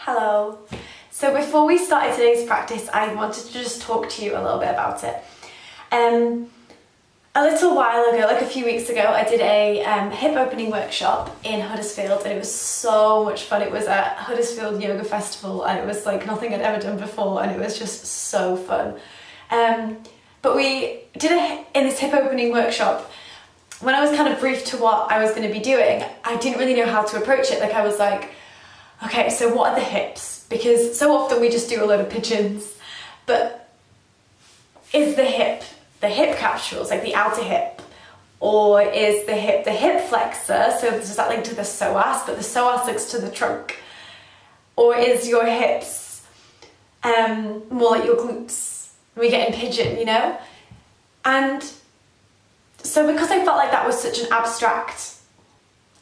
Hello. So before we started today's practice, I wanted to just talk to you a little bit about it. A little while ago, like a few weeks ago, I did a hip opening workshop in Huddersfield, and it was so much fun. It was at Huddersfield Yoga Festival, and it was like nothing I'd ever done before, and it was just so fun. But we did in this hip opening workshop, when I was kind of briefed to what I was going to be doing, I didn't really know how to approach it. Like I was like, okay, so what are the hips? Because so often we just do a load of pigeons, but is the hip capsules, like the outer hip, or is the hip flexor, so does that link to the psoas, but the psoas links to the trunk, or is your hips more like your glutes? We get in pigeon, you know? And so because I felt like that was such an abstract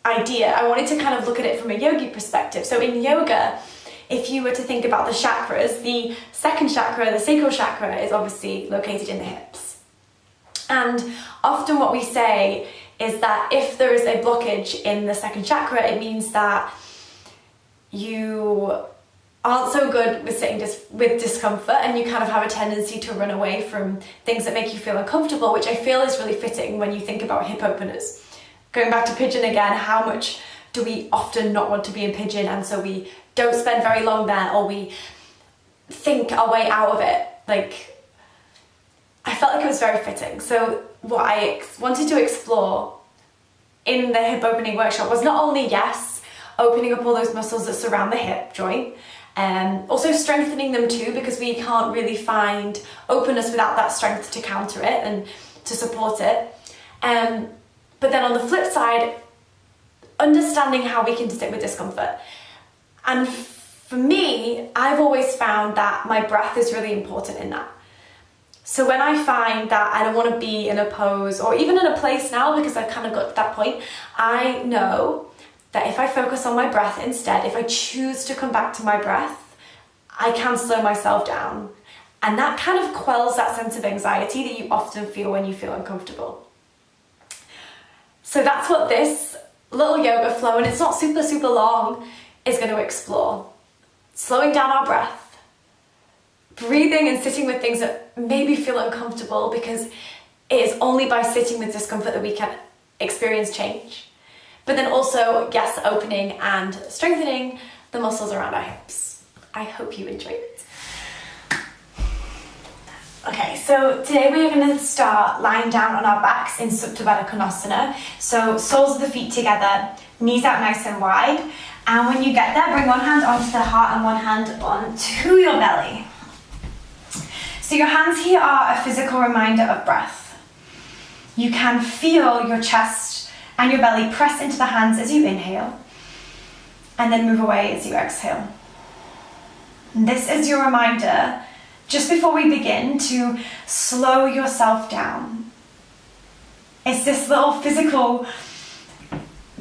idea, I wanted to kind of look at it from a yogi perspective. So in yoga, if you were to think about the chakras, the second chakra, the sacral chakra, is obviously located in the hips. And often what we say is that if there is a blockage in the second chakra, it means that you aren't so good with sitting with discomfort, and you kind of have a tendency to run away from things that make you feel uncomfortable, which I feel is really fitting when you think about hip openers. Going back to pigeon again, how much do we often not want to be in pigeon, and so we don't spend very long there, or we think our way out of it. Like, I felt like it was very fitting. So what I wanted to explore in the hip opening workshop was not only, yes, opening up all those muscles that surround the hip joint, also strengthening them too, because we can't really find openness without that strength to counter it and to support it. But then on the flip side, understanding how we can sit with discomfort. And for me, I've always found that my breath is really important in that. So when I find that I don't want to be in a pose, or even in a place now, because I've kind of got to that point, I know that if I focus on my breath instead, if I choose to come back to my breath, I can slow myself down. And that kind of quells that sense of anxiety that you often feel when you feel uncomfortable. So that's what this little yoga flow, and it's not super long, is going to explore. Slowing down our breath. Breathing and sitting with things that maybe feel uncomfortable, because it is only by sitting with discomfort that we can experience change. But then also, yes, opening and strengthening the muscles around our hips. I hope you enjoyed it. Okay, so today we are going to start lying down on our backs in Supta Baddha Konasana. So soles of the feet together, knees out nice and wide. And when you get there, bring one hand onto the heart and one hand onto your belly. So your hands here are a physical reminder of breath. You can feel your chest and your belly press into the hands as you inhale, and then move away as you exhale. And this is your reminder, just before we begin, to slow yourself down. It's this little physical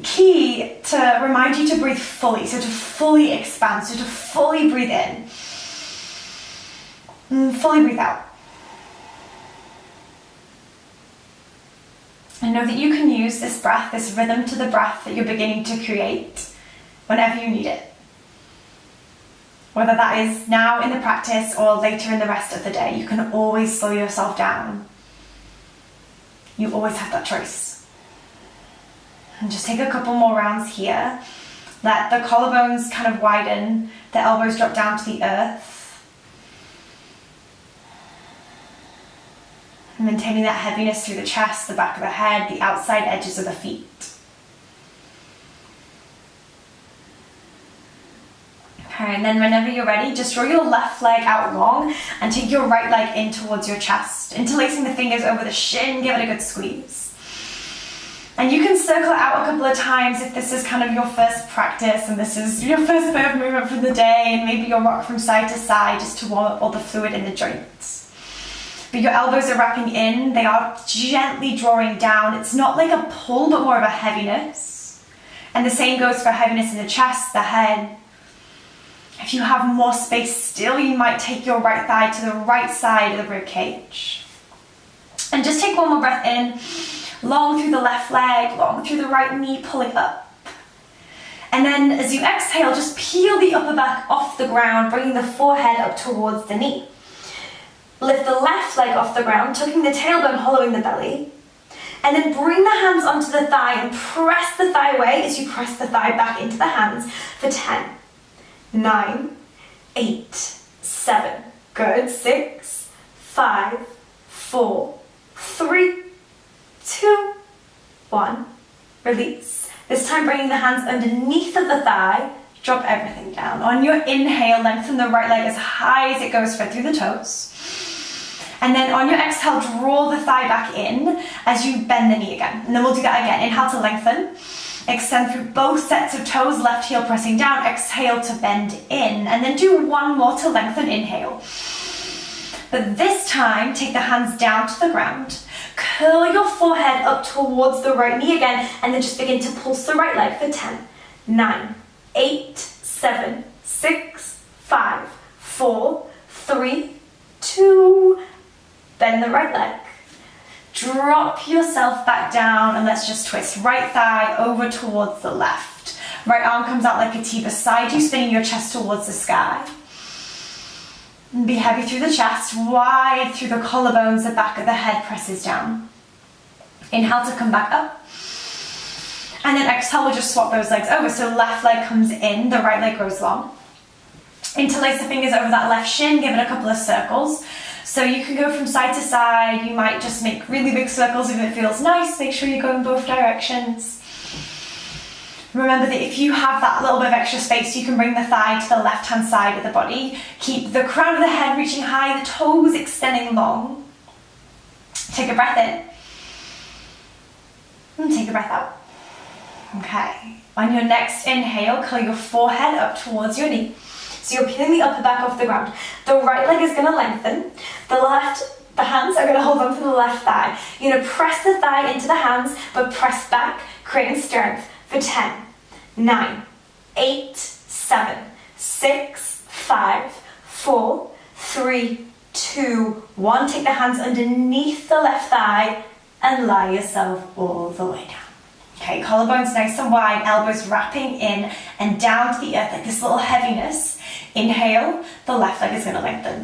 key to remind you to breathe fully, so to fully expand, so to fully breathe in. And fully breathe out. And know that you can use this breath, this rhythm to the breath that you're beginning to create whenever you need it. Whether that is now in the practice or later in the rest of the day, you can always slow yourself down. You always have that choice. And just take a couple more rounds here. Let the collarbones kind of widen, the elbows drop down to the earth. Maintaining that heaviness through the chest, the back of the head, the outside edges of the feet. Okay, and then whenever you're ready, just draw your left leg out long and take your right leg in towards your chest. Interlacing the fingers over the shin, give it a good squeeze. And you can circle out a couple of times if this is kind of your first practice and this is your first bit of movement for the day, and maybe you'll rock from side to side just to warm up all the fluid in the joints. But your elbows are wrapping in, they are gently drawing down. It's not like a pull, but more of a heaviness. And the same goes for heaviness in the chest, the head. If you have more space still, you might take your right thigh to the right side of the rib cage. And just take one more breath in, long through the left leg, long through the right knee, pulling up. And then as you exhale, just peel the upper back off the ground, bringing the forehead up towards the knee. Lift the left leg off the ground, tucking the tailbone, hollowing the belly. And then bring the hands onto the thigh and press the thigh away as you press the thigh back into the hands for 10, 9, 8, 7. Good. 6, 5, 4, 3, 2, 1. Release. This time bringing the hands underneath of the thigh. Drop everything down. On your inhale, lengthen the right leg as high as it goes, spread through the toes. And then on your exhale, draw the thigh back in as you bend the knee again. And then we'll do that again. Inhale to lengthen. Extend through both sets of toes, left heel pressing down. Exhale to bend in. And then do one more to lengthen. Inhale. But this time, take the hands down to the ground. Curl your forehead up towards the right knee again. And then just begin to pulse the right leg for 10, 9, 8, 7, 6, 5, 4, 3, 2, bend the right leg. Drop yourself back down and let's just twist. Right thigh over towards the left. Right arm comes out like a T beside you, spinning your chest towards the sky. And be heavy through the chest, wide through the collarbones, the back of the head presses down. Inhale to come back up. And then exhale, we'll just swap those legs over. So left leg comes in, the right leg grows long. Interlace the fingers over that left shin, give it a couple of circles. So you can go from side to side, you might just make really big circles if it feels nice. Make sure you go in both directions. Remember that if you have that little bit of extra space, you can bring the thigh to the left-hand side of the body. Keep the crown of the head reaching high, the toes extending long. Take a breath in. And take a breath out. Okay. On your next inhale, curl your forehead up towards your knee. So you're peeling the upper back off the ground. The right leg is going to lengthen. The hands are going to hold on to the left thigh. You're going to press the thigh into the hands, but press back, creating strength for 10, 9, 8, 7, 6, 5, 4, 3, 2, 1. Take the hands underneath the left thigh and lie yourself all the way down. Okay, collarbones nice and wide, elbows wrapping in and down to the earth, like this little heaviness. Inhale, the left leg is going to lengthen.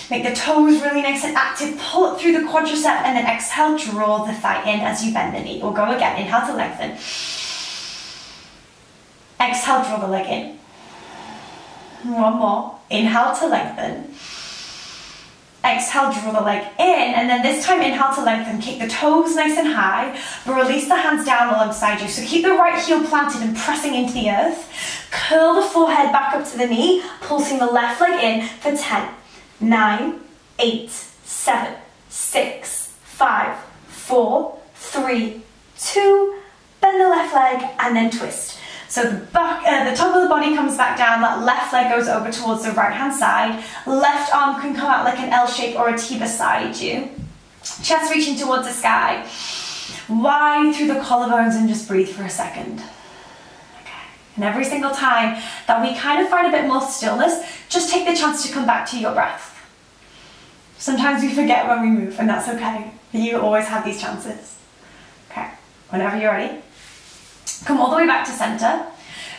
Make the toes really nice and active, pull up through the quadricep, and then exhale, draw the thigh in as you bend the knee. We'll go again, inhale to lengthen. Exhale, draw the leg in. One more, inhale to lengthen. Exhale, draw the leg in, and then this time inhale to lengthen. Kick the toes nice and high, but release the hands down alongside you. So keep the right heel planted and pressing into the earth. Curl the forehead back up to the knee, pulsing the left leg in for 10, 9, 8, 7, 6, 5, 4, 3, 2, bend the left leg and then twist. So the top of the body comes back down, that left leg goes over towards the right hand side. Left arm can come out like an L shape or a T beside you. Chest reaching towards the sky. Wide through the collarbones and just breathe for a second. Okay. And every single time that we kind of find a bit more stillness, just take the chance to come back to your breath. Sometimes we forget when we move and that's okay. You always have these chances. Okay, whenever you're ready. Come all the way back to center.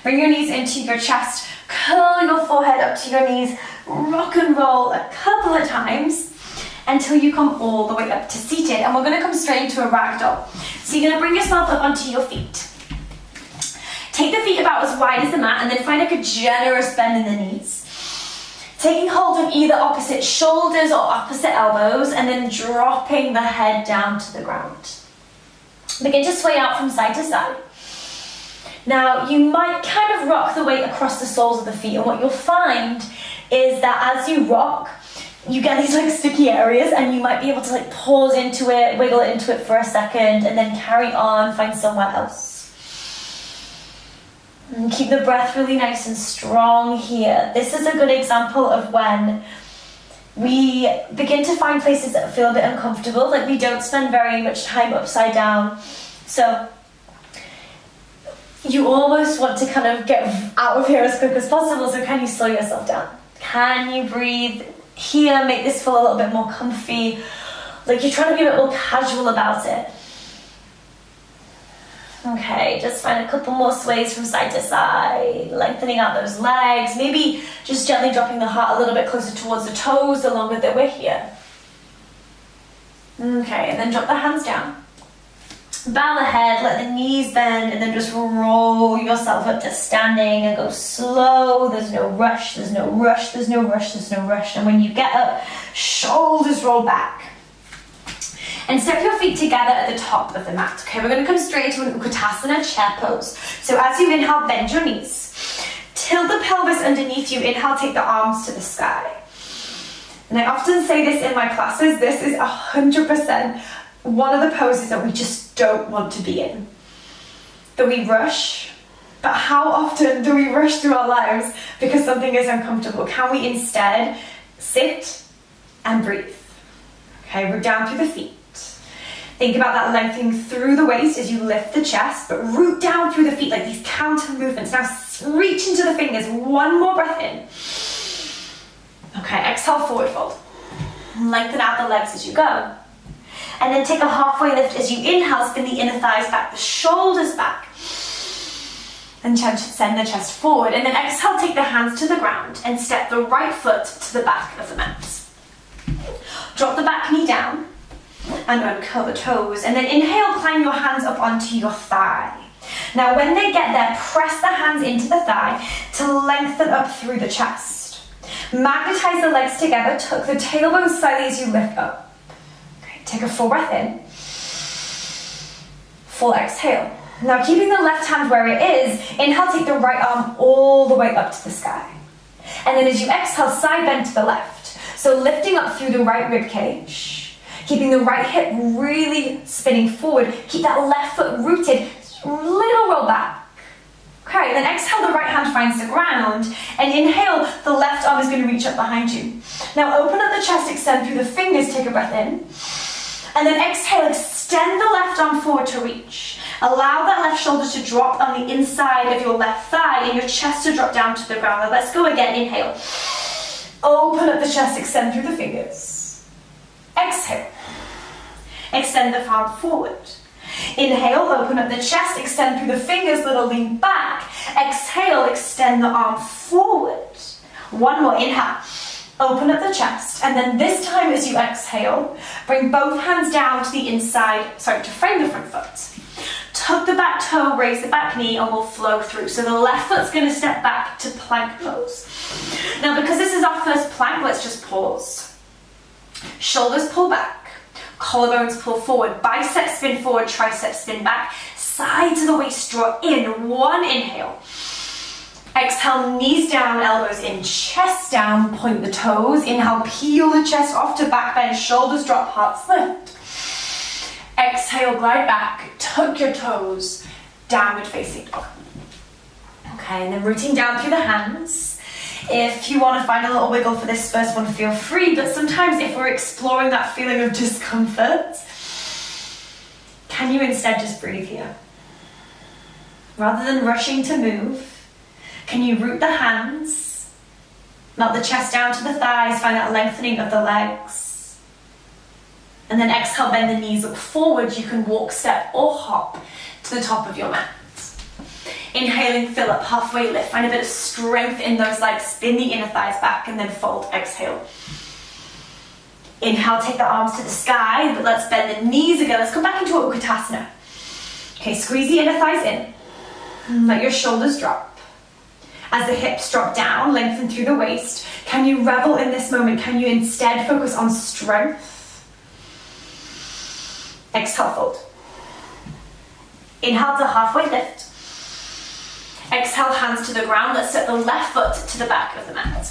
Bring your knees into your chest. Curl your forehead up to your knees. Rock and roll a couple of times until you come all the way up to seated. And we're going to come straight into a ragdoll. So you're going to bring yourself up onto your feet. Take the feet about as wide as the mat and then find like a generous bend in the knees. Taking hold of either opposite shoulders or opposite elbows and then dropping the head down to the ground. Begin to sway out from side to side. Now, you might kind of rock the weight across the soles of the feet, and what you'll find is that as you rock, you get these like sticky areas, and you might be able to like pause into it, wiggle into it for a second, and then carry on, find somewhere else. And keep the breath really nice and strong here. This is a good example of when we begin to find places that feel a bit uncomfortable, like we don't spend very much time upside down. So you almost want to kind of get out of here as quick as possible, so can you slow yourself down? Can you breathe here, make this feel a little bit more comfy, like you're trying to be a bit more casual about it. Okay, just find a couple more sways from side to side, lengthening out those legs, maybe just gently dropping the heart a little bit closer towards the toes the longer that we're here. Okay, and then drop the hands down. Bow the head, let the knees bend, and then just roll yourself up to standing and go slow. There's no rush, there's no rush, there's no rush, there's no rush. And when you get up, shoulders roll back. And step your feet together at the top of the mat. Okay, we're going to come straight to an Utkatasana chair pose. So as you inhale, bend your knees. Tilt the pelvis underneath you. Inhale, take the arms to the sky. And I often say this in my classes, this is 100% one of the poses that we just don't want to be in. That we rush, but how often do we rush through our lives because something is uncomfortable? Can we instead sit and breathe? Okay, root down through the feet. Think about that lengthening through the waist as you lift the chest, but root down through the feet like these counter movements. Now reach into the fingers, one more breath in. Okay, exhale, forward fold. Lengthen out the legs as you go. And then take a halfway lift as you inhale, spin the inner thighs back, the shoulders back. And send the chest forward. And then exhale, take the hands to the ground and step the right foot to the back of the mat. Drop the back knee down and uncurl the toes. And then inhale, climb your hands up onto your thigh. Now when they get there, press the hands into the thigh to lengthen up through the chest. Magnetize the legs together, tuck the tailbone slightly as you lift up. Take a full breath in, full exhale. Now keeping the left hand where it is, inhale, take the right arm all the way up to the sky. And then as you exhale, side bend to the left. So lifting up through the right rib cage, keeping the right hip really spinning forward. Keep that left foot rooted, little roll back. Okay, then exhale, the right hand finds the ground, and inhale, the left arm is going to reach up behind you. Now open up the chest, extend through the fingers, take a breath in. And then exhale, extend the left arm forward to reach. Allow that left shoulder to drop on the inside of your left thigh and your chest to drop down to the ground. Now let's go again, inhale. Open up the chest, extend through the fingers. Exhale. Extend the palm forward. Inhale, open up the chest, extend through the fingers, little lean back. Exhale, extend the arm forward. One more, inhale. Open up the chest, and then this time as you exhale, bring both hands down to the inside, to frame the front foot. Tuck the back toe, raise the back knee, and we'll flow through. So the left foot's going to step back to plank pose. Now because this is our first plank, let's just pause. Shoulders pull back, collarbones pull forward, biceps spin forward, triceps spin back, side to the waist, draw in, one inhale. Exhale, knees down, elbows in, chest down, point the toes. Inhale, peel the chest off to back bend, shoulders drop, hearts lift. Exhale, glide back, tuck your toes, downward facing dog. Okay, and then rooting down through the hands. If you want to find a little wiggle for this first one, feel free, but sometimes if we're exploring that feeling of discomfort, can you instead just breathe here? Rather than rushing to move, can you root the hands, melt the chest down to the thighs, find that lengthening of the legs. And then exhale, bend the knees, look forward. You can walk, step, or hop to the top of your mat. Inhaling, fill up, halfway lift. Find a bit of strength in those legs. Spin the inner thighs back and then fold, exhale. Inhale, take the arms to the sky, but let's bend the knees again. Let's come back into a Utkatasana. Okay, squeeze the inner thighs in. Let your shoulders drop. As the hips drop down, lengthen through the waist. Can you revel in this moment? Can you instead focus on strength? Exhale, fold. Inhale to halfway lift. Exhale, hands to the ground. Let's step the left foot to the back of the mat.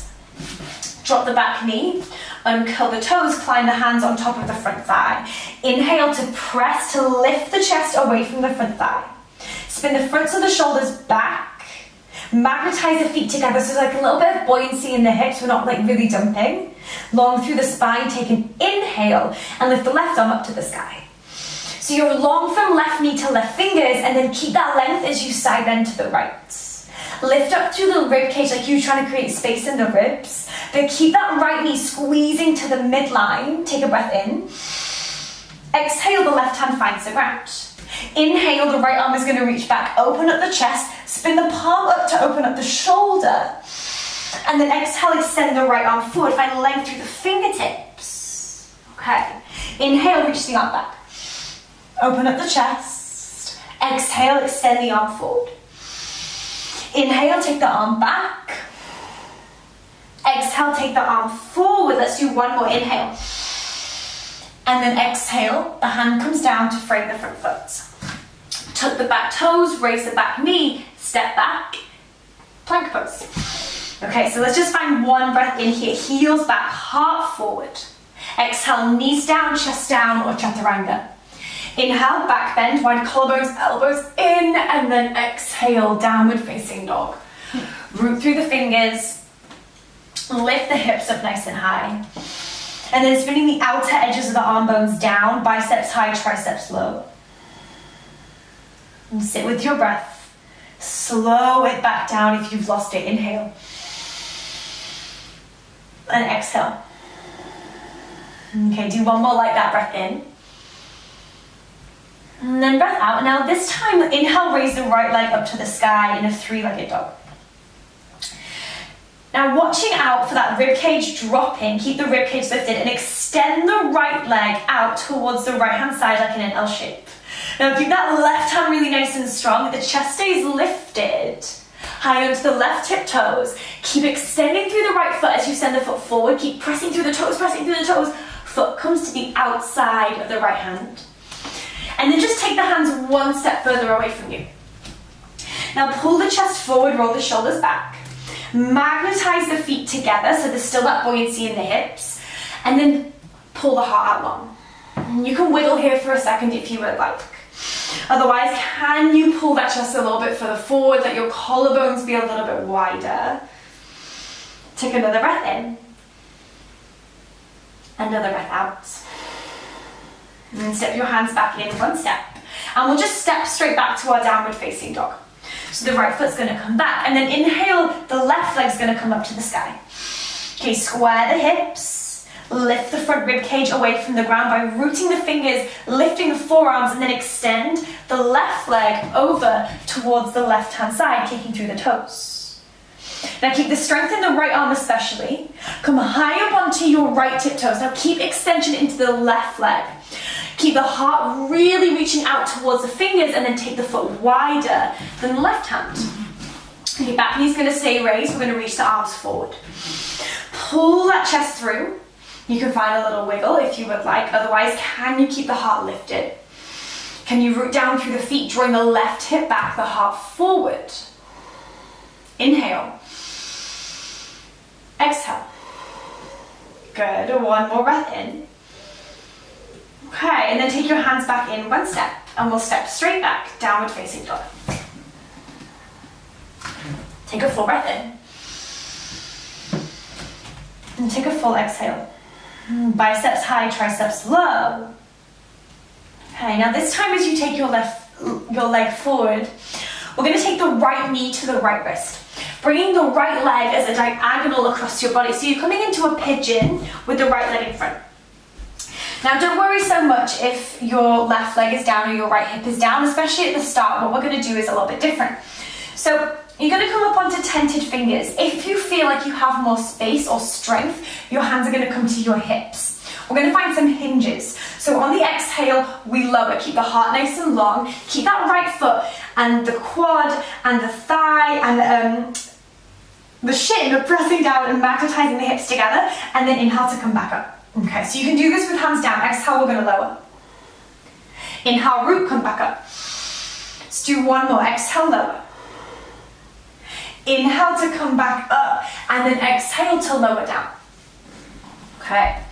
Drop the back knee, uncurl the toes, climb the hands on top of the front thigh. Inhale to press to lift the chest away from the front thigh. Spin the fronts of the shoulders back. Magnetize the feet together so there's like a little bit of buoyancy in the hips. We're not like really dumping. Long through the spine, take an inhale and lift the left arm up to the sky. So you're long from left knee to left fingers, and then keep that length as you side bend to the right. Lift up through the rib cage like you're trying to create space in the ribs, but keep that right knee squeezing to the midline. Take a breath in. Exhale, the left hand finds the ground. Inhale, the right arm is going to reach back, open up the chest, spin the palm up to open up the shoulder. And then exhale, extend the right arm forward, find length through the fingertips. Okay, inhale, reach the arm back. Open up the chest. Exhale, extend the arm forward. Inhale, take the arm back. Exhale, take the arm forward. Let's do one more, inhale. And then exhale, the hand comes down to frame the front foot. Tuck the back toes, raise the back knee, step back, plank pose. Okay, so let's just find one breath in here. Heels back, heart forward. Exhale, knees down, chest down, or chaturanga. Inhale, back bend, wide collarbones, elbows in, and then exhale, downward facing dog. Root through the fingers, lift the hips up nice and high. And then spinning the outer edges of the arm bones down, biceps high, triceps low. And sit with your breath. Slow it back down if you've lost it. Inhale. And exhale. Okay, do one more like that, breath in. And then breath out. Now this time, inhale, raise the right leg up to the sky in a three-legged dog. Now watching out for that rib cage dropping, keep the rib cage lifted and extend the right leg out towards the right hand side like in an L shape. Now keep that left hand really nice and strong, the chest stays lifted. High onto the left tip toes. Keep extending through the right foot as you send the foot forward, keep pressing through the toes, pressing through the toes. Foot comes to the outside of the right hand. And then just take the hands one step further away from you. Now pull the chest forward, roll the shoulders back. Magnetize the feet together so there's still that buoyancy in the hips, and then pull the heart out long. You can wiggle here for a second if you would like. Otherwise, can you pull that chest a little bit further forward, let your collarbones be a little bit wider. Take another breath in. Another breath out. And then step your hands back in one step. And we'll just step straight back to our downward facing dog. So the right foot's gonna come back, and then inhale, the left leg's gonna come up to the sky. Okay, square the hips, lift the front rib cage away from the ground by rooting the fingers, lifting the forearms, and then extend the left leg over towards the left hand side, kicking through the toes. Now keep the strength in the right arm especially. Come high up onto your right tip toes. Now keep extension into the left leg. Keep the heart really reaching out towards the fingers, and then take the foot wider than the left hand. Okay, back knee's gonna stay raised. We're gonna reach the arms forward. Pull that chest through. You can find a little wiggle if you would like. Otherwise, can you keep the heart lifted? Can you root down through the feet, drawing the left hip back, the heart forward? Inhale. Exhale. Good, one more breath in. Okay, and then take your hands back in one step, and we'll step straight back, downward facing dog. Take a full breath in. And take a full exhale. Biceps high, triceps low. Okay, now this time as you take your leg forward, we're going to take the right knee to the right wrist, bringing the right leg as a diagonal across your body. So you're coming into a pigeon with the right leg in front. Now don't worry so much if your left leg is down or your right hip is down, especially at the start. What we're going to do is a little bit different. So you're going to come up onto tented fingers. If you feel like you have more space or strength, your hands are going to come to your hips. We're going to find some hinges. So on the exhale, we lower. Keep the heart nice and long. Keep that right foot and the quad and the thigh and the shin pressing down and magnetizing the hips together, and then inhale to come back up. Okay, so you can do this with hands down. Exhale, we're going to lower. Inhale, root, come back up. Let's do one more. Exhale, lower. Inhale to come back up, and then exhale to lower down. Okay.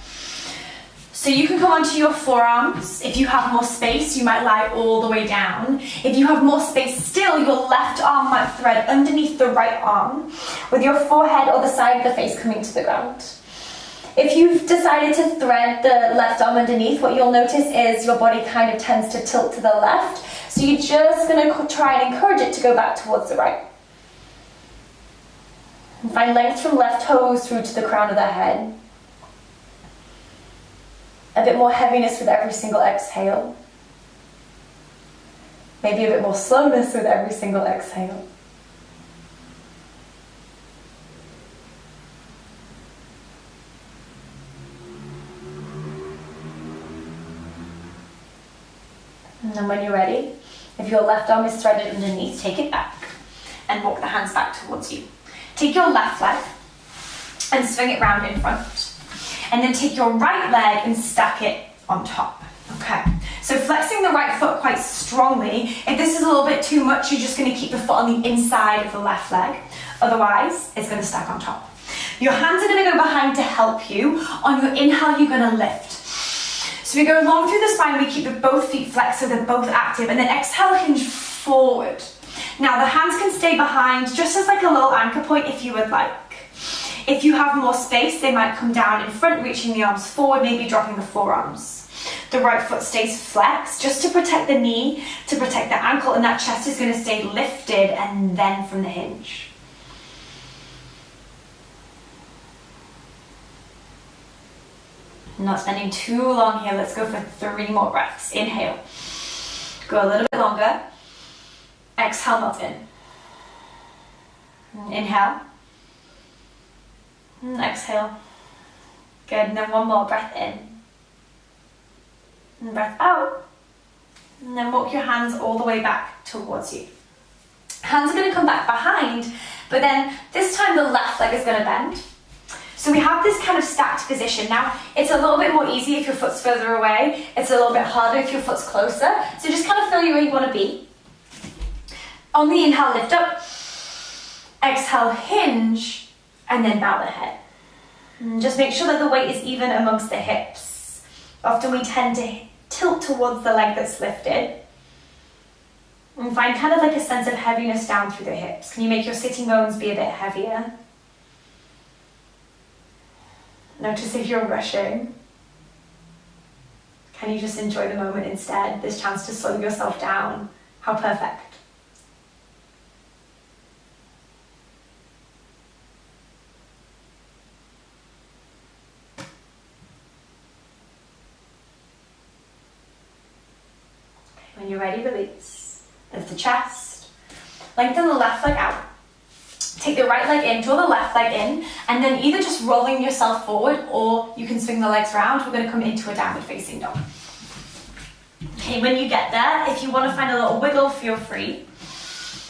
So you can come onto your forearms. If you have more space, you might lie all the way down. If you have more space still, your left arm might thread underneath the right arm, with your forehead or the side of the face coming to the ground. If you've decided to thread the left arm underneath, what you'll notice is your body kind of tends to tilt to the left. So you're just going to try and encourage it to go back towards the right. And find length from left toes through to the crown of the head. A bit more heaviness with every single exhale. Maybe a bit more slowness with every single exhale. And then when you're ready, if your left arm is threaded underneath, take it back and walk the hands back towards you. Take your left leg and swing it round in front. And then take your right leg and stack it on top. Okay, so flexing the right foot quite strongly. If this is a little bit too much, you're just going to keep the foot on the inside of the left leg. Otherwise, it's going to stack on top. Your hands are going to go behind to help you. On your inhale, you're going to lift. So we go along through the spine, we keep both feet flexed so they're both active, and then exhale, hinge forward. Now the hands can stay behind just as like a little anchor point if you would like. If you have more space, they might come down in front, reaching the arms forward, maybe dropping the forearms. The right foot stays flexed just to protect the knee, to protect the ankle, and that chest is going to stay lifted and then from the hinge. Not spending too long here. Let's go for 3 more breaths. Inhale. Go a little bit longer. Exhale, melt in. Inhale. Exhale. Good. And then one more breath in. And breath out. And then walk your hands all the way back towards you. Hands are going to come back behind, but then this time the left leg is going to bend. So we have this kind of stacked position. Now, it's a little bit more easy if your foot's further away. It's a little bit harder if your foot's closer. So just kind of feel where you want to be. On the inhale, lift up. Exhale, hinge, and then bow the head. And just make sure that the weight is even amongst the hips. Often we tend to tilt towards the leg that's lifted. And find kind of like a sense of heaviness down through the hips. Can you make your sitting bones be a bit heavier? Notice if you're rushing. Can you just enjoy the moment instead? This chance to slow yourself down. How perfect. When you're ready, release. Lift the chest. Lengthen the left leg out. Take the right leg in, draw the left leg in, and then either just rolling yourself forward or you can swing the legs around. We're going to come into a downward facing dog. Okay, when you get there, if you want to find a little wiggle, feel free.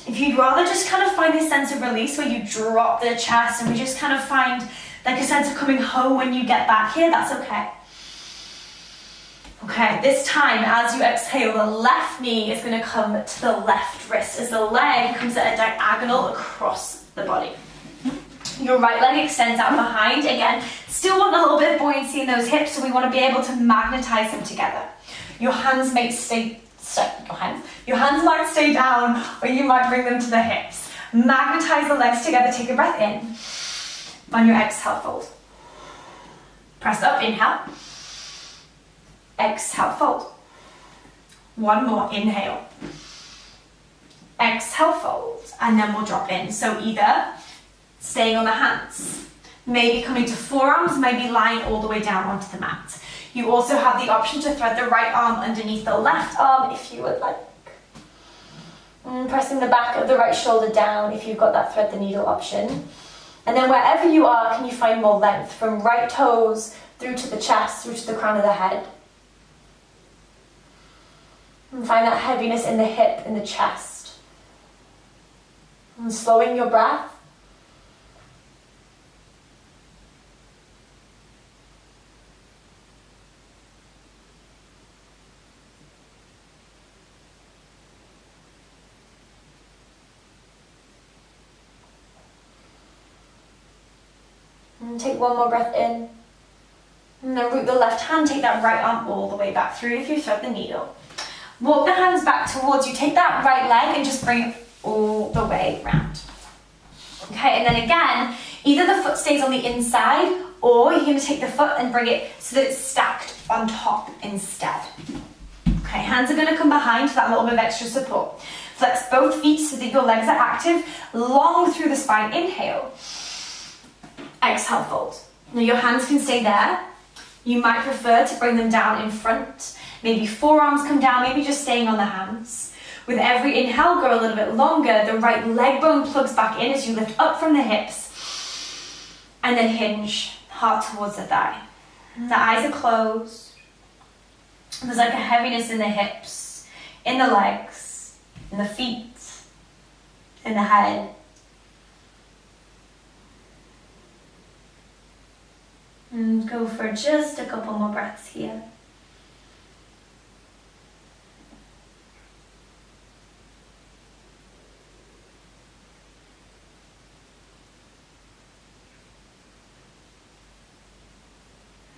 If you'd rather just kind of find this sense of release where you drop the chest and we just kind of find like a sense of coming home when you get back here, that's okay. Okay, this time as you exhale, the left knee is going to come to the left wrist as the leg comes at a diagonal across the body. Your right leg extends out behind. Again, still want a little bit of buoyancy in those hips, so we want to be able to magnetize them together. Your hands might your hands might stay down, or you might bring them to the hips. Magnetize the legs together. Take a breath in. On your exhale, fold. Press up, inhale. Exhale, fold. One more, inhale. Exhale, fold, and then we'll drop in. So either staying on the hands, maybe coming to forearms, maybe lying all the way down onto the mat. You also have the option to thread the right arm underneath the left arm if you would like. Pressing the back of the right shoulder down if you've got that thread the needle option. And then wherever you are, can you find more length from right toes through to the chest, through to the crown of the head. And find that heaviness in the hip, in the chest. And slowing your breath. And take one more breath in. And then root the left hand, take that right arm all the way back through if you thread the needle. Walk the hands back towards you, take that right leg and just bring it all the way round. Okay, and then again, either the foot stays on the inside or you're going to take the foot and bring it so that it's stacked on top instead. Okay, hands are going to come behind for that little bit of extra support. Flex both feet so that your legs are active, long through the spine. Inhale. Exhale, fold. Now your hands can stay there. You might prefer to bring them down in front. Maybe forearms come down, maybe just staying on the hands. With every inhale, go a little bit longer. The right leg bone plugs back in as you lift up from the hips. And then hinge, heart towards the thigh. The eyes are closed. There's like a heaviness in the hips, in the legs, in the feet, in the head. And go for just a couple more breaths here.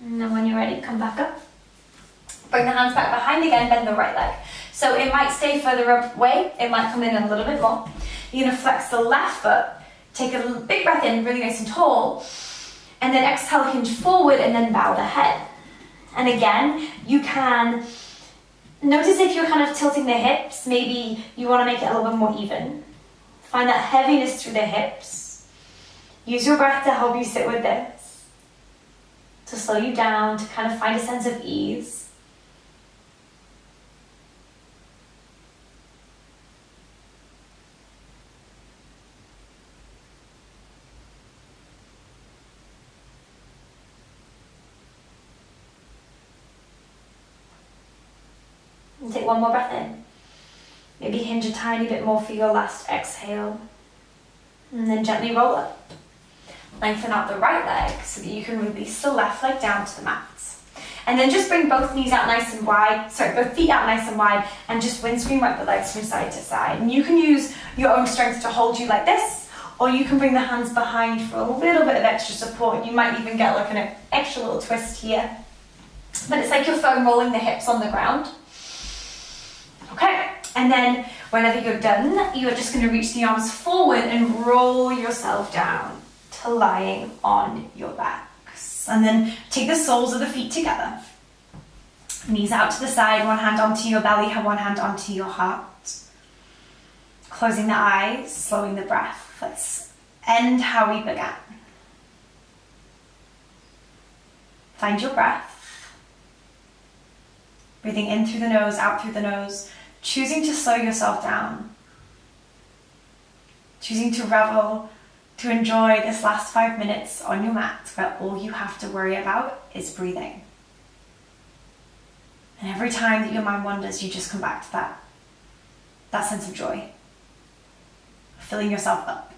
And then when you're ready, come back up. Bring the hands back behind again, bend the right leg. So it might stay further away, it might come in a little bit more. You're gonna flex the left foot, take a big breath in, really nice and tall, and then exhale, hinge forward, and then bow the head. And again, you can notice if you're kind of tilting the hips, maybe you wanna make it a little bit more even. Find that heaviness through the hips. Use your breath to help you sit with this, to slow you down, to kind of find a sense of ease. And take one more breath in. Maybe hinge a tiny bit more for your last exhale. And then gently roll up. Lengthen out the right leg so that you can release the left leg down to the mat. And then just bring both knees out nice and wide, both feet out nice and wide, and just windscreen wipe the legs from side to side. And you can use your own strength to hold you like this, or you can bring the hands behind for a little bit of extra support. You might even get like an extra little twist here. But it's like you're foam rolling the hips on the ground. Okay, and then whenever you're done, you're just going to reach the arms forward and roll yourself down to lying on your backs. And then take the soles of the feet together. Knees out to the side, one hand onto your belly, have one hand onto your heart. Closing the eyes, slowing the breath. Let's end how we began. Find your breath. Breathing in through the nose, out through the nose. Choosing to slow yourself down. Choosing to revel, to enjoy this last 5 minutes on your mat where all you have to worry about is breathing. And every time that your mind wanders, you just come back to that sense of joy. Filling yourself up.